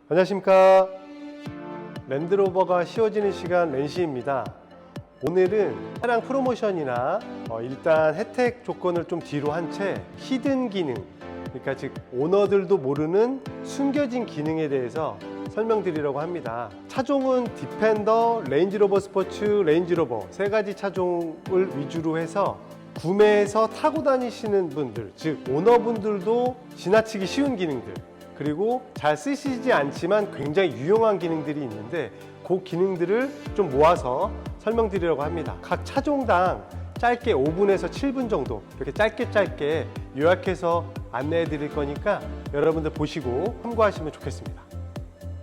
안녕하십니까. 랜드로버가 쉬워지는 시간 렌시입니다. 오늘은 차량 프로모션이나 일단 혜택 조건을 좀 뒤로 한 채 히든 기능, 그러니까 즉 오너들도 모르는 숨겨진 기능에 대해서 설명드리려고 합니다. 차종은 디펜더, 레인지로버 스포츠, 레인지로버 세 가지 차종을 위주로 해서 구매해서 타고 다니시는 분들, 즉 오너분들도 지나치기 쉬운 기능들, 그리고 잘 쓰시지 않지만 굉장히 유용한 기능들이 있는데 그 기능들을 좀 모아서 설명드리려고 합니다. 각 차종당 짧게 5분에서 7분 정도 이렇게 짧게 요약해서 안내해 드릴 거니까 여러분들 보시고 참고하시면 좋겠습니다.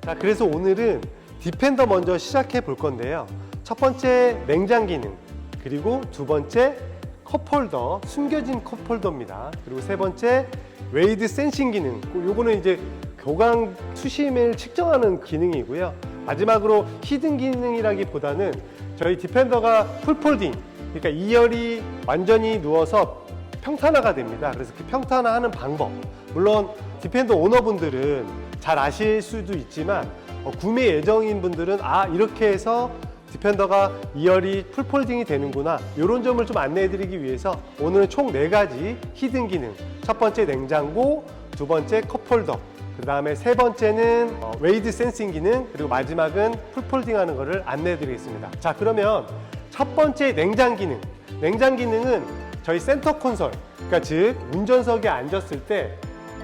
자, 그래서 오늘은 디펜더 먼저 시작해 볼 건데요. 첫 번째 냉장 기능, 그리고 두 번째 컵홀더, 숨겨진 컵홀더입니다. 그리고 세 번째 웨이드 센싱 기능, 요거는 이제 교강 수심을 측정하는 기능이고요. 마지막으로 히든 기능이라기보다는 저희 디펜더가 풀폴딩, 그러니까 2열이 완전히 누워서 평탄화가 됩니다. 그래서 그 평탄화하는 방법, 물론 디펜더 오너분들은 잘 아실 수도 있지만 구매 예정인 분들은 이렇게 해서 디펜더가 2열이 풀폴딩이 되는구나, 이런 점을 좀 안내해 드리기 위해서 오늘은 총 4가지 히든 기능, 첫 번째 냉장고, 두 번째 컵홀더, 그 다음에 세 번째는 웨이드 센싱 기능, 그리고 마지막은 풀폴딩 하는 거를 안내해 드리겠습니다. 자, 그러면 첫 번째 냉장 기능. 냉장 기능은 저희 센터 콘솔, 그러니까 즉 운전석에 앉았을 때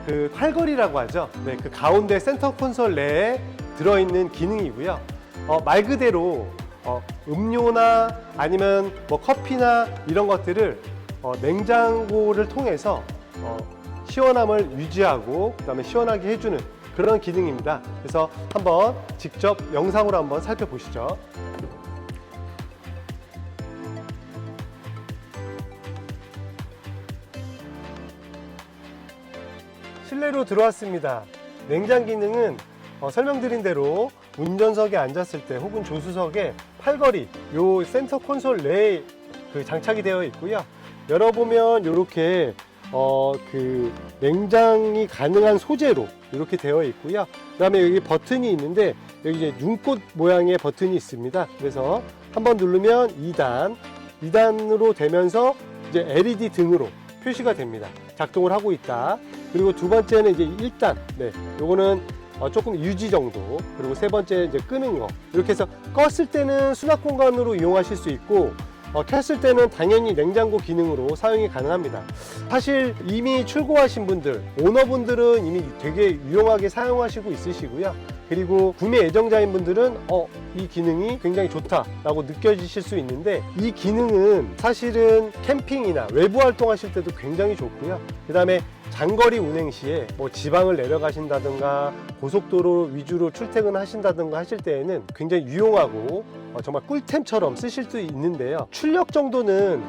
그 팔걸이라고 하죠. 네, 그 가운데 센터 콘솔 내에 들어있는 기능이고요. 말 그대로 음료나 아니면 뭐 커피나 이런 것들을 냉장고를 통해서 시원함을 유지하고 그다음에 시원하게 해주는 그런 기능입니다. 그래서 한번 직접 영상으로 한번 살펴보시죠. 실내로 들어왔습니다. 냉장 기능은 설명드린 대로 운전석에 앉았을 때 혹은 조수석에 팔걸이, 요 센터 콘솔 내에 장착이 되어 있고요. 열어보면 이렇게 그 냉장이 가능한 소재로 이렇게 되어 있고요. 그 다음에 여기 버튼이 있는데 여기 이제 눈꽃 모양의 버튼이 있습니다. 그래서 한번 누르면 2단으로 되면서 이제 LED 등으로 표시가 됩니다. 작동을 하고 있다. 그리고 두 번째는 이제 1단. 네, 요거는 조금 유지 정도. 그리고 세 번째 이제 끄는 거. 이렇게 해서 껐을 때는 수납 공간으로 이용하실 수 있고, 켰을 때는 당연히 냉장고 기능으로 사용이 가능합니다. 사실 이미 출고하신 분들, 오너분들은 이미 되게 유용하게 사용하시고 있으시고요. 그리고 구매 예정자인 분들은 이 기능이 굉장히 좋다라고 느껴지실 수 있는데, 이 기능은 사실은 캠핑이나 외부 활동하실 때도 굉장히 좋고요. 그 다음에 장거리 운행 시에 뭐 지방을 내려가신다든가 고속도로 위주로 출퇴근하신다든가 하실 때에는 굉장히 유용하고 정말 꿀템처럼 쓰실 수 있는데요. 출력 정도는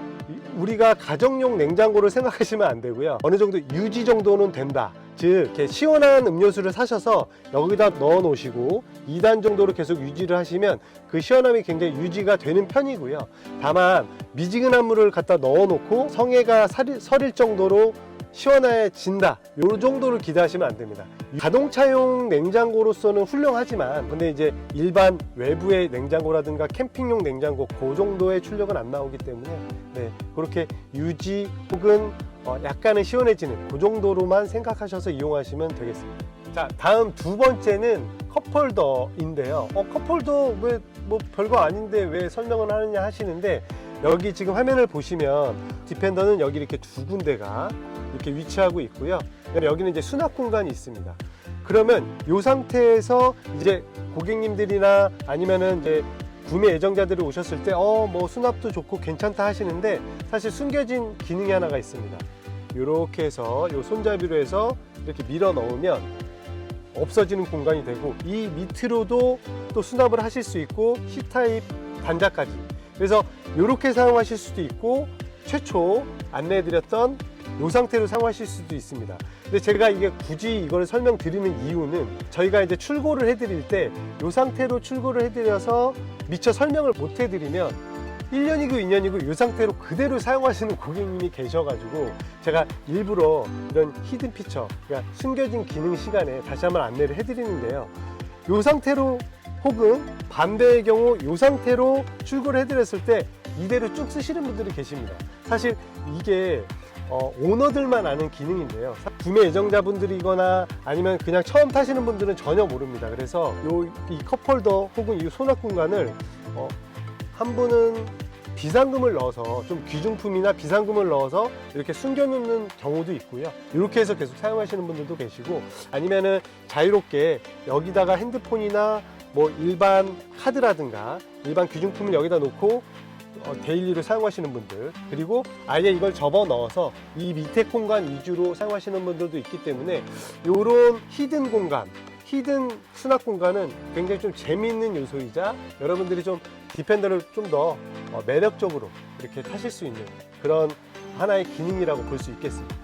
우리가 가정용 냉장고를 생각하시면 안 되고요. 어느 정도 유지 정도는 된다. 즉 이렇게 시원한 음료수를 사셔서 여기다 넣어 놓으시고 2단 정도로 계속 유지를 하시면 그 시원함이 굉장히 유지가 되는 편이고요. 다만 미지근한 물을 갖다 넣어 놓고 성에가 서릴 정도로 시원해진다, 요 정도를 기대하시면 안 됩니다. 자동차용 냉장고로서는 훌륭하지만 근데 이제 일반 외부의 냉장고라든가 캠핑용 냉장고 그 정도의 출력은 안 나오기 때문에 그렇게 유지 혹은 약간은 시원해지는 그 정도로만 생각하셔서 이용하시면 되겠습니다. 자, 다음 두 번째는 컵홀더인데요. 컵홀더 왜 뭐 별거 아닌데 왜 설명을 하느냐 하시는데, 여기 지금 화면을 보시면 디펜더는 여기 이렇게 두 군데가 이렇게 위치하고 있고요. 여기는 이제 수납 공간이 있습니다. 그러면 이 상태에서 이제 고객님들이나 아니면은 이제 구매 예정자들이 오셨을 때 뭐 수납도 좋고 괜찮다 하시는데, 사실 숨겨진 기능이 하나가 있습니다. 이렇게 해서 이 손잡이로 해서 이렇게 밀어 넣으면 없어지는 공간이 되고, 이 밑으로도 또 수납을 하실 수 있고 C타입 단자까지, 그래서 이렇게 사용하실 수도 있고 최초 안내해드렸던 이 상태로 사용하실 수도 있습니다. 근데 제가 이게 굳이 이걸 설명드리는 이유는 저희가 이제 출고를 해드릴 때 이 상태로 출고를 해드려서 미처 설명을 못 해드리면 1년이고 2년이고 이 상태로 그대로 사용하시는 고객님이 계셔가지고 제가 일부러 이런 히든 피처, 그러니까 숨겨진 기능 시간에 다시 한번 안내를 해드리는데요. 이 상태로 혹은 반대의 경우 이 상태로 출고를 해드렸을 때 이대로 쭉 쓰시는 분들이 계십니다. 사실 이게 오너들만 아는 기능인데요. 구매 예정자분들이거나 아니면 그냥 처음 타시는 분들은 전혀 모릅니다. 그래서 이 컵홀더 혹은 이 수납 공간을 한 분은 비상금을 넣어서 좀 귀중품이나 비상금을 넣어서 이렇게 숨겨놓는 경우도 있고요. 이렇게 해서 계속 사용하시는 분들도 계시고, 아니면은 자유롭게 여기다가 핸드폰이나 뭐 일반 카드라든가 일반 귀중품을 여기다 놓고 데일리로 사용하시는 분들, 그리고 아예 이걸 접어 넣어서 이 밑에 공간 위주로 사용하시는 분들도 있기 때문에 이런 히든 공간, 히든 수납 공간은 굉장히 좀 재미있는 요소이자 여러분들이 좀 디펜더를 좀 더 매력적으로 이렇게 타실 수 있는 그런 하나의 기능이라고 볼 수 있겠습니다.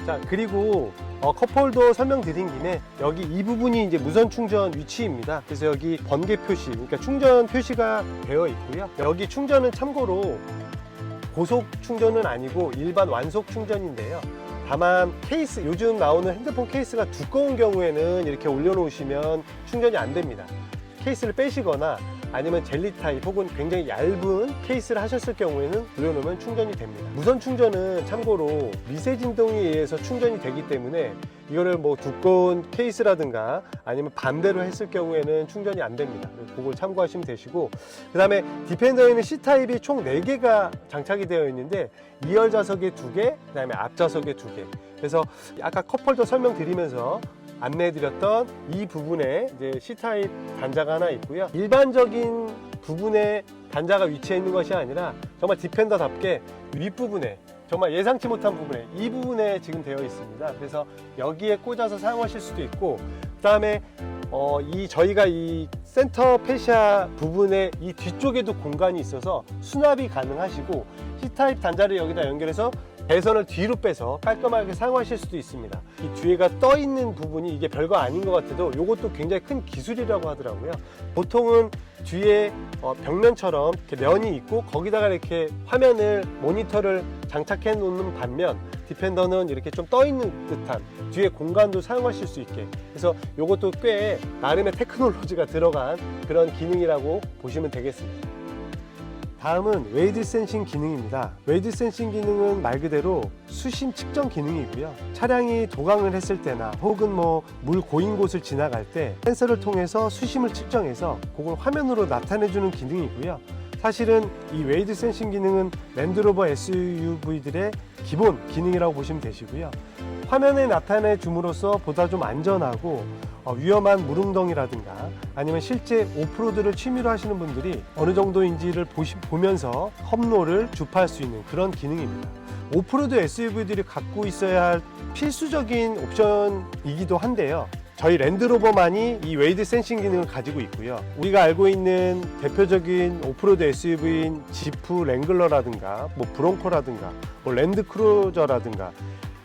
자, 그리고 컵홀더 설명드린 김에 여기 이 부분이 이제 무선 충전 위치입니다. 그래서 여기 번개 표시, 그러니까 충전 표시가 되어 있고요. 여기 충전은 참고로 고속 충전은 아니고 일반 완속 충전인데요. 다만 케이스, 요즘 나오는 핸드폰 케이스가 두꺼운 경우에는 이렇게 올려놓으시면 충전이 안 됩니다. 케이스를 빼시거나 아니면 젤리 타입 혹은 굉장히 얇은 케이스를 하셨을 경우에는 올려놓으면 충전이 됩니다. 무선 충전은 참고로 미세 진동에 의해서 충전이 되기 때문에 이거를 뭐 두꺼운 케이스라든가 아니면 반대로 했을 경우에는 충전이 안 됩니다. 그걸 참고하시면 되시고, 그 다음에 디펜더에는 C타입이 총 4개가 장착이 되어 있는데 2열 좌석에 2개, 그 다음에 앞 좌석에 2개. 그래서 아까 컵홀더 설명드리면서 안내해드렸던 이 부분에 이제 C타입 단자가 하나 있고요. 일반적인 부분에 단자가 위치해 있는 것이 아니라 정말 디펜더답게 윗부분에, 정말 예상치 못한 부분에, 이 부분에 지금 되어 있습니다. 그래서 여기에 꽂아서 사용하실 수도 있고, 그 다음에 저희가 이 센터 페시아 부분에 이 뒤쪽에도 공간이 있어서 수납이 가능하시고, C타입 단자를 여기다 연결해서 배선을 뒤로 빼서 깔끔하게 사용하실 수도 있습니다. 이 뒤에가 떠 있는 부분이 이게 별거 아닌 것 같아도 이것도 굉장히 큰 기술이라고 하더라고요. 보통은 뒤에 벽면처럼 이렇게 면이 있고 거기다가 이렇게 화면을, 모니터를 장착해 놓는 반면 디펜더는 이렇게 좀 떠 있는 듯한 뒤에 공간도 사용하실 수 있게, 그래서 이것도 꽤 나름의 테크놀로지가 들어간 그런 기능이라고 보시면 되겠습니다. 다음은 웨이드 센싱 기능입니다. 웨이드 센싱 기능은 말 그대로 수심 측정 기능이고요. 차량이 도강을 했을 때나 혹은 뭐 물 고인 곳을 지나갈 때 센서를 통해서 수심을 측정해서 그걸 화면으로 나타내주는 기능이고요. 사실은 이 웨이드 센싱 기능은 랜드로버 SUV들의 기본 기능이라고 보시면 되시고요. 화면에 나타내 줌으로써 보다 좀 안전하고 위험한 물웅덩이라든가 아니면 실제 오프로드를 취미로 하시는 분들이 어느 정도인지를 보면서 험로를 주파할 수 있는 그런 기능입니다. 오프로드 SUV들이 갖고 있어야 할 필수적인 옵션이기도 한데요. 저희 랜드로버만이 이 웨이드 센싱 기능을 가지고 있고요. 우리가 알고 있는 대표적인 오프로드 SUV인 지프 랭글러라든가 뭐 브롱코라든가 뭐 랜드크루저라든가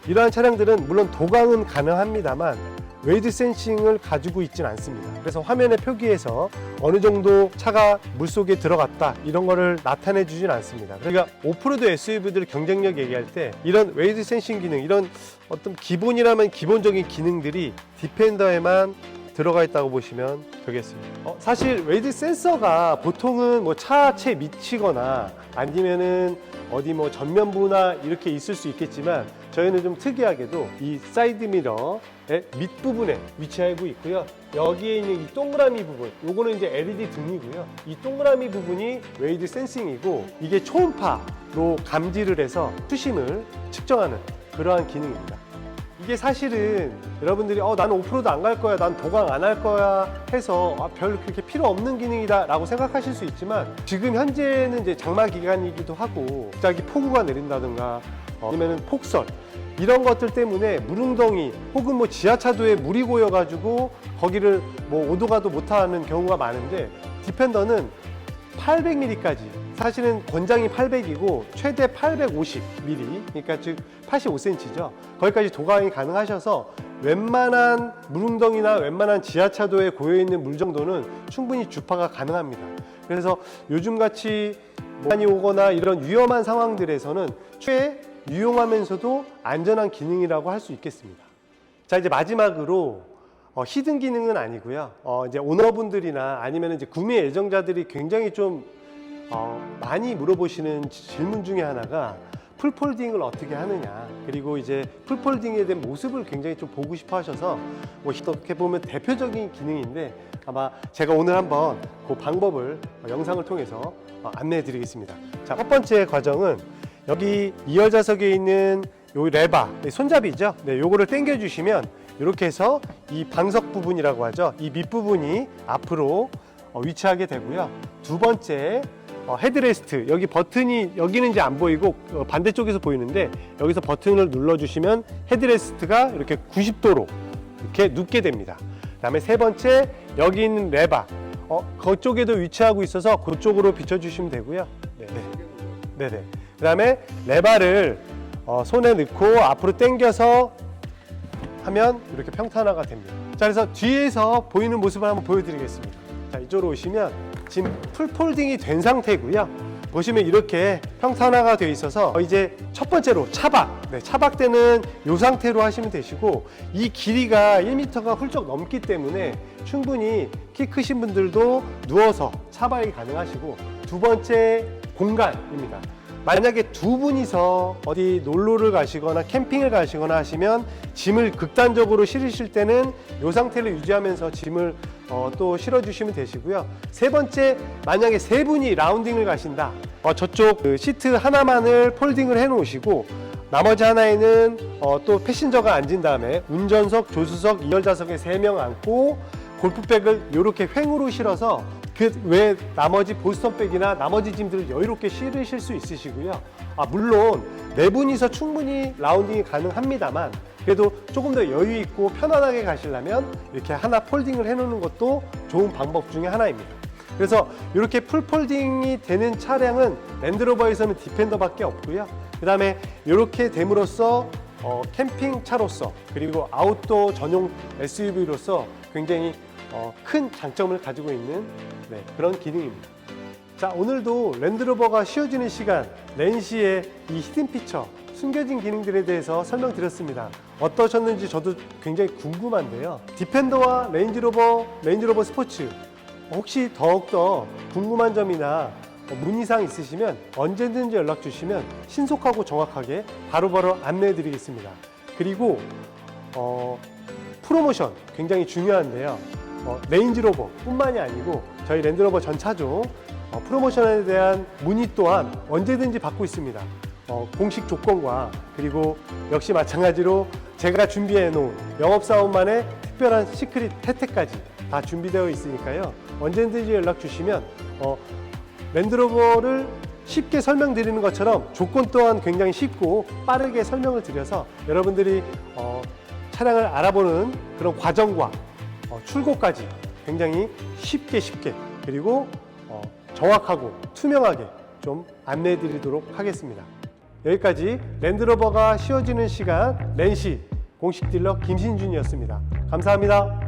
이러한 차량들은 물론 도강은 가능합니다만 웨이드 센싱을 가지고 있지는 않습니다. 그래서 화면에 표기해서 어느 정도 차가 물속에 들어갔다 이런 거를 나타내 주진 않습니다. 그러니까 오프로드 SUV들 경쟁력 얘기할 때 이런 웨이드 센싱 기능, 이런 어떤 기본이라면 기본적인 기능들이 디펜더에만 들어가 있다고 보시면 되겠습니다. 사실 웨이드 센서가 보통은 뭐 차체 밑이거나 아니면은 어디 뭐 전면부나 이렇게 있을 수 있겠지만 저희는 좀 특이하게도 이 사이드 미러의 밑부분에 위치하고 있고요. 여기에 있는 이 동그라미 부분, 요거는 이제 LED 등이고요. 이 동그라미 부분이 웨이드 센싱이고 이게 초음파로 감지를 해서 수심을 측정하는 그러한 기능입니다. 이게 사실은 여러분들이 나는 오프로드 안 갈 거야, 난 도강 안 할 거야 해서 별 그렇게 필요 없는 기능이다 라고 생각하실 수 있지만 지금 현재는 이제 장마 기간이기도 하고 갑자기 폭우가 내린다든가 아니면 폭설 이런 것들 때문에 물웅덩이 혹은 뭐 지하차도에 물이 고여 가지고 거기를 뭐 오도 가도 못하는 경우가 많은데 디펜더는 800mm까지, 사실은 권장이 800이고 최대 850mm, 그러니까 즉 85cm죠. 거기까지 도강이 가능하셔서 웬만한 물웅덩이나 웬만한 지하차도에 고여있는 물 정도는 충분히 주파가 가능합니다. 그래서 요즘같이 많이 오거나 이런 위험한 상황들에서는 최 유용하면서도 안전한 기능이라고 할 수 있겠습니다. 자, 이제 마지막으로 히든 기능은 아니고요. 이제 오너분들이나 아니면 이제 구매 예정자들이 굉장히 좀 많이 물어보시는 질문 중에 하나가 풀폴딩을 어떻게 하느냐, 그리고 이제 풀폴딩에 대한 모습을 굉장히 좀 보고 싶어 하셔서 어떻게 보면 대표적인 기능인데 아마 제가 오늘 한번 그 방법을 영상을 통해서 안내해 드리겠습니다. 자, 첫 번째 과정은 여기 2열 좌석에 있는 요 레바, 손잡이죠. 네, 요거를 당겨 주시면 이렇게 해서 이 방석 부분이라고 하죠. 이 밑부분이 앞으로 위치하게 되고요. 두 번째 헤드레스트, 여기 버튼이 여기는 이제 안 보이고 반대쪽에서 보이는데 여기서 버튼을 눌러주시면 헤드레스트가 이렇게 90도로 이렇게 눕게 됩니다. 그 다음에 세 번째 여기 있는 레바, 그쪽에도 위치하고 있어서 그쪽으로 비춰주시면 되고요. 네네. 그 다음에 레바를 손에 넣고 앞으로 당겨서 하면 이렇게 평탄화가 됩니다. 자, 그래서 뒤에서 보이는 모습을 한번 보여드리겠습니다. 자, 이쪽으로 오시면 지금 풀폴딩이 된 상태고요. 보시면 이렇게 평탄화가 되어 있어서 이제 첫 번째로 차박. 네, 차박 때는 이 상태로 하시면 되시고, 이 길이가 1m가 훌쩍 넘기 때문에 충분히 키 크신 분들도 누워서 차박이 가능하시고, 두 번째 공간입니다. 만약에 두 분이서 어디 놀러를 가시거나 캠핑을 가시거나 하시면 짐을 극단적으로 실으실 때는 이 상태를 유지하면서 짐을 또 실어주시면 되시고요. 세 번째, 만약에 세 분이 라운딩을 가신다. 저쪽 그 시트 하나만을 폴딩을 해 놓으시고 나머지 하나에는 또 패신저가 앉은 다음에 운전석, 조수석, 2열 좌석에 3명 앉고 골프백을 이렇게 횡으로 실어서 그 외 나머지 보스턴백이나 나머지 짐들을 여유롭게 실으실 수 있으시고요. 물론 네 분이서 충분히 라운딩이 가능합니다만 그래도 조금 더 여유 있고 편안하게 가시려면 이렇게 하나 폴딩을 해놓는 것도 좋은 방법 중에 하나입니다. 그래서 이렇게 풀폴딩이 되는 차량은 랜드로버에서는 디펜더밖에 없고요. 그 다음에 이렇게 됨으로써 캠핑차로서 그리고 아웃도어 전용 SUV로서 굉장히 큰 장점을 가지고 있는 그런 기능입니다. 자, 오늘도 랜드로버가 쉬워지는 시간, 렌시의 이 히든 피처, 숨겨진 기능들에 대해서 설명드렸습니다. 어떠셨는지 저도 굉장히 궁금한데요. 디펜더와 레인지로버 스포츠, 혹시 더욱더 궁금한 점이나 문의사항 있으시면 언제든지 연락 주시면 신속하고 정확하게 바로바로 안내해 드리겠습니다. 그리고 프로모션 굉장히 중요한데요. 레인지로버 뿐만이 아니고 저희 랜드로버 전 차종 프로모션에 대한 문의 또한 언제든지 받고 있습니다. 공식 조건과 그리고 역시 마찬가지로 제가 준비해 놓은 영업사원만의 특별한 시크릿 혜택까지 다 준비되어 있으니까요. 언제든지 연락 주시면 랜드로버를 쉽게 설명드리는 것처럼 조건 또한 굉장히 쉽고 빠르게 설명을 드려서 여러분들이 차량을 알아보는 그런 과정과 출고까지 굉장히 쉽게 그리고 정확하고 투명하게 좀 안내해 드리도록 하겠습니다. 여기까지 랜드로버가 쉬워지는 시간 렌시 공식 딜러 김신준이었습니다. 감사합니다.